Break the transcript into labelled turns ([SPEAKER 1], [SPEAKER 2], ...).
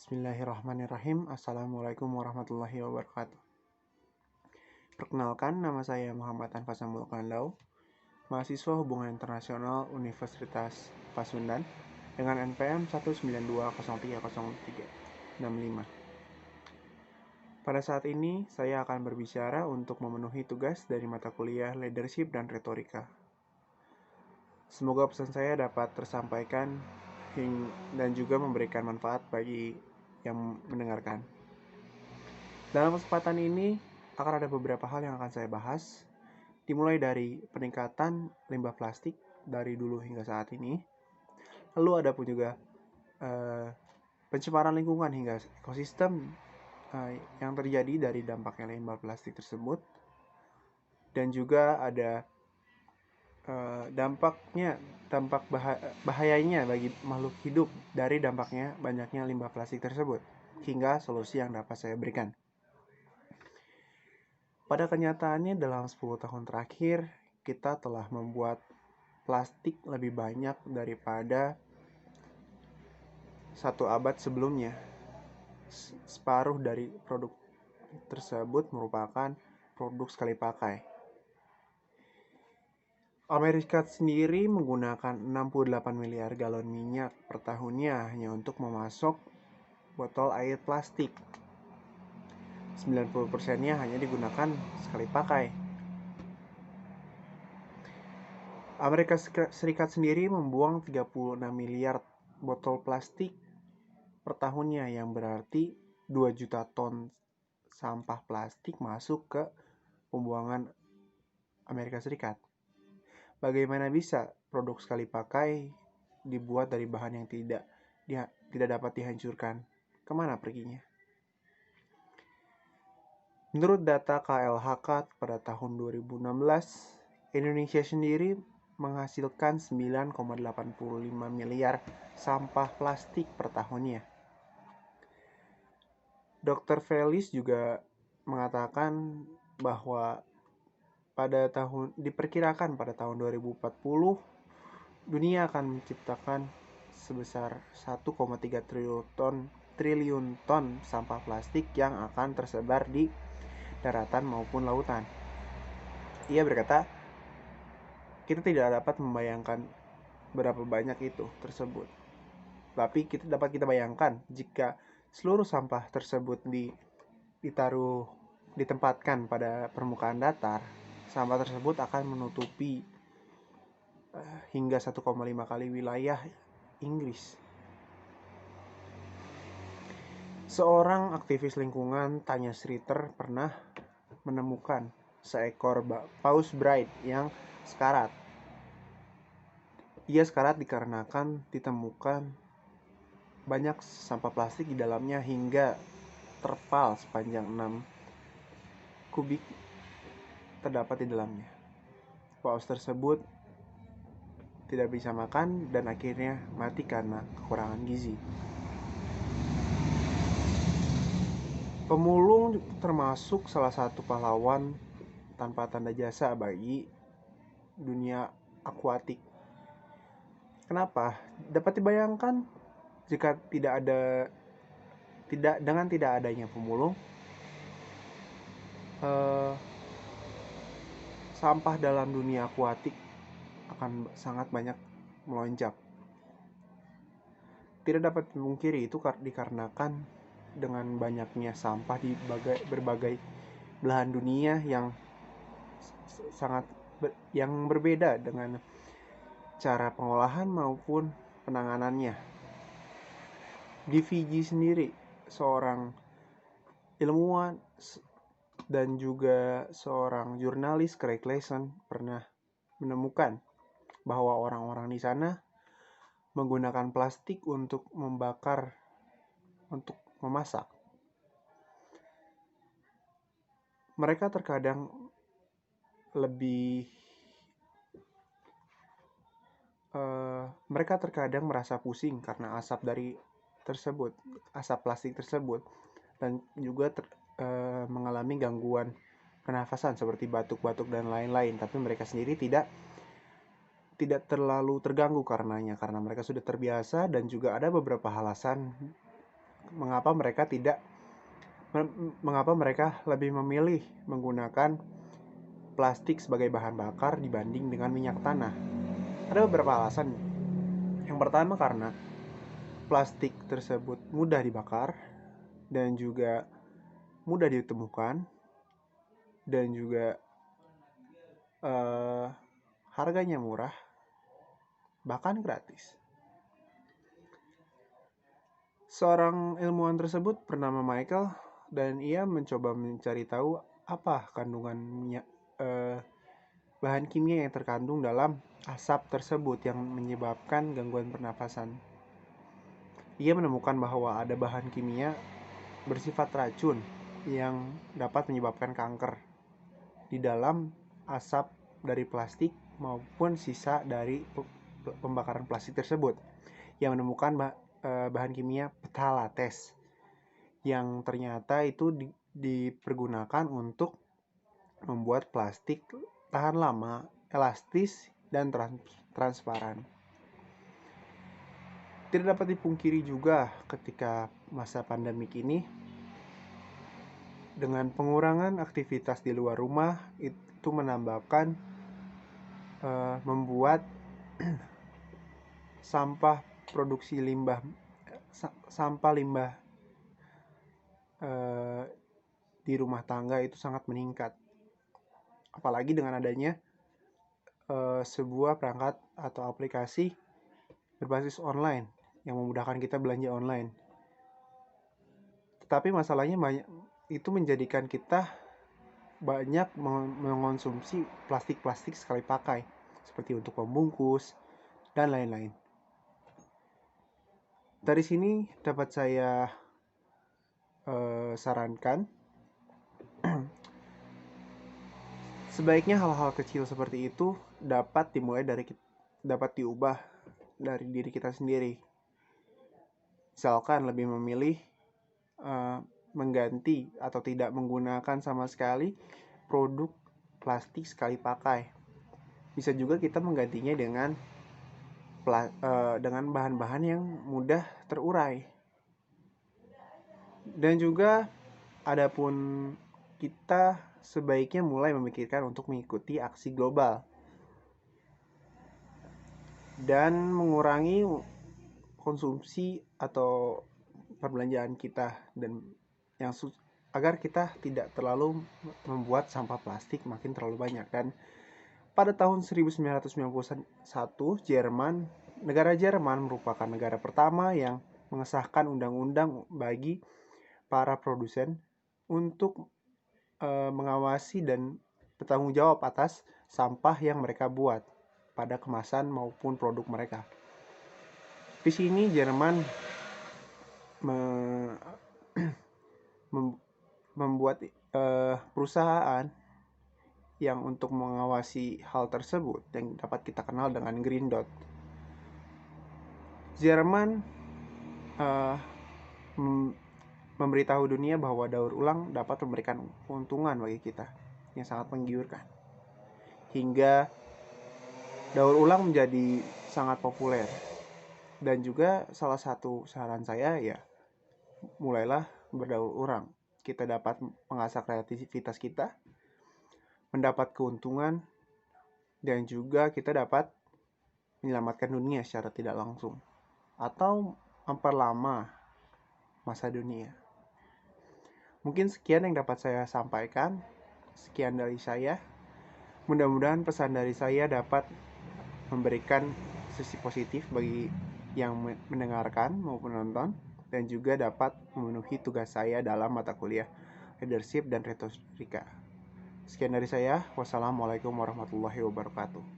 [SPEAKER 1] Bismillahirrahmanirrahim. Assalamualaikum warahmatullahi wabarakatuh. Perkenalkan, nama saya Muhammad Anfasa Mulkandau, mahasiswa Hubungan Internasional Universitas Pasundan dengan NPM 192030365. Pada saat ini, saya akan berbicara untuk memenuhi tugas dari mata kuliah Leadership dan Retorika. Semoga pesan saya dapat tersampaikan dan juga memberikan manfaat bagi yang mendengarkan. Dalam kesempatan ini akan ada beberapa hal yang akan saya bahas, dimulai dari peningkatan limbah plastik dari dulu hingga saat ini. Lalu ada pun juga pencemaran lingkungan hingga ekosistem yang terjadi dari dampaknya limbah plastik tersebut. Dan juga ada dampak bahayanya bagi makhluk hidup dari dampaknya banyaknya limbah plastik tersebut, hingga solusi yang dapat saya berikan. Pada kenyataannya dalam 10 tahun terakhir, kita telah membuat plastik lebih banyak daripada 1 abad sebelumnya. Separuh dari produk tersebut merupakan produk sekali pakai. Amerika sendiri menggunakan 68 miliar galon minyak per tahunnya hanya untuk memasok botol air plastik. 90%-nya hanya digunakan sekali pakai. Amerika Serikat sendiri membuang 36 miliar botol plastik per tahunnya, yang berarti 2 juta ton sampah plastik masuk ke pembuangan Amerika Serikat. Bagaimana bisa produk sekali pakai dibuat dari bahan yang tidak dapat dihancurkan? Kemana perginya? Menurut data KLHK pada tahun 2016, Indonesia sendiri menghasilkan 9,85 miliar sampah plastik per tahunnya. Dr. Felis juga mengatakan bahwa diperkirakan pada tahun 2040 dunia akan menciptakan sebesar 1,3 triliun ton sampah plastik yang akan tersebar di daratan maupun lautan. Ia berkata, kita tidak dapat membayangkan berapa banyak itu tersebut. Tapi dapat kita bayangkan jika seluruh sampah tersebut ditempatkan pada permukaan datar, sampah tersebut akan menutupi hingga 1,5 kali wilayah Inggris. Seorang aktivis lingkungan, Tanya Streeter, pernah menemukan seekor paus bride yang sekarat. Ia sekarat dikarenakan ditemukan banyak sampah plastik di dalamnya hingga terpal sepanjang 6 kubik terdapat di dalamnya. Paus tersebut tidak bisa makan dan akhirnya mati karena kekurangan gizi. Pemulung termasuk salah satu pahlawan tanpa tanda jasa bagi dunia akuatik. Kenapa? Dapat dibayangkan jika tidak adanya pemulung, sampah dalam dunia akuatik akan sangat banyak melonjak. Tidak dapat dipungkiri itu dikarenakan dengan banyaknya sampah di berbagai belahan dunia yang berbeda dengan cara pengolahan maupun penanganannya. Di Fiji sendiri, seorang ilmuwan dan juga seorang jurnalis, Craig Leeson, pernah menemukan bahwa orang-orang di sana menggunakan plastik untuk memasak. Mereka terkadang merasa pusing karena asap plastik tersebut, dan juga mengalami gangguan pernafasan seperti batuk-batuk dan lain-lain. Tapi mereka sendiri tidak terlalu terganggu karena mereka sudah terbiasa, dan juga ada beberapa alasan mengapa mereka lebih memilih menggunakan plastik sebagai bahan bakar dibanding dengan minyak tanah. Ada beberapa alasan. Yang pertama, karena plastik tersebut mudah dibakar dan juga mudah ditemukan, dan juga harganya murah, bahkan gratis. Seorang ilmuwan tersebut bernama Michael, dan ia mencoba mencari tahu apa kandungan bahan kimia yang terkandung dalam asap tersebut yang menyebabkan gangguan pernapasan. Ia menemukan bahwa ada bahan kimia bersifat racun yang dapat menyebabkan kanker di dalam asap dari plastik maupun sisa dari pembakaran plastik tersebut. Ia menemukan bahan kimia phtalates yang ternyata itu dipergunakan untuk membuat plastik tahan lama, elastis, dan transparan. Tidak dapat dipungkiri juga ketika masa pandemik ini, dengan pengurangan aktivitas di luar rumah, itu membuat sampah produksi limbah di rumah tangga itu sangat meningkat. Apalagi dengan adanya sebuah perangkat atau aplikasi berbasis online yang memudahkan kita belanja online. Tetapi masalahnya itu menjadikan kita banyak mengonsumsi plastik-plastik sekali pakai, seperti untuk membungkus dan lain-lain. Dari sini dapat saya sarankan, sebaiknya hal-hal kecil seperti itu dapat diubah dari diri kita sendiri. Misalkan lebih memilih mengganti atau tidak menggunakan sama sekali produk plastik sekali pakai. Bisa juga kita menggantinya dengan bahan-bahan yang mudah terurai. Dan juga adapun kita sebaiknya mulai memikirkan untuk mengikuti aksi global dan mengurangi konsumsi atau perbelanjaan kita, dan agar kita tidak terlalu membuat sampah plastik makin terlalu banyak. Dan pada tahun 1991, negara Jerman merupakan negara pertama yang mengesahkan undang-undang bagi para produsen untuk mengawasi dan bertanggung jawab atas sampah yang mereka buat pada kemasan maupun produk mereka. Di sini Jerman membuat perusahaan yang untuk mengawasi hal tersebut yang dapat kita kenal dengan Green Dot. Jerman memberitahu dunia bahwa daur ulang dapat memberikan keuntungan bagi kita yang sangat menggiurkan, hingga daur ulang menjadi sangat populer. Dan juga salah satu saran saya, ya, mulailah berdaur ulang. Kita dapat mengasah kreativitas kita, mendapat keuntungan, dan juga kita dapat menyelamatkan dunia secara tidak langsung atau memperlama masa dunia. Mungkin sekian yang dapat saya sampaikan. Sekian dari saya. Mudah-mudahan pesan dari saya dapat memberikan sisi positif bagi yang mendengarkan maupun menonton, dan juga dapat memenuhi tugas saya dalam mata kuliah leadership dan retorika. Sekian dari saya. Wassalamualaikum warahmatullahi wabarakatuh.